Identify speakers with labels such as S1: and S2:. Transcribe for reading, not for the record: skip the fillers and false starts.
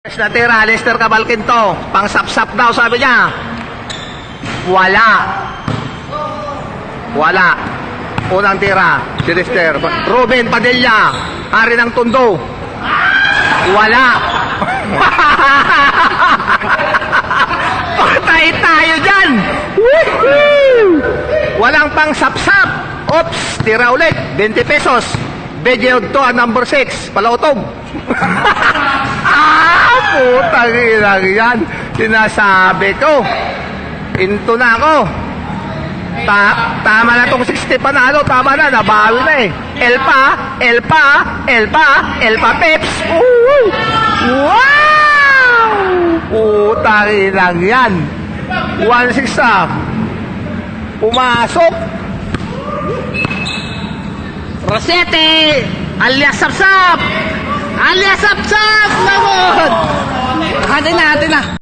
S1: Natira, Lester Cabalquin to. Pang sapsap daw, sabi niya. Wala. Wala. Unang tira, si Lester. Ruben Padilla, hari ng Tondo. Wala. Patay tayo dyan. Walang pang sapsap. Oops, tira ulit. 20 pesos. Bedyod to, number 6. Palautog. Putang ilang yan. Sinasabi ko. Into na ako. Tama na itong 60 panalo. Tama na. Nabawi na eh. Elpa Peps. Wow! Putang ilang yan. 1-6 na. Pumasok. Rosete! Alias Sapsap! Alias Sapsap! Lagod! Hati na.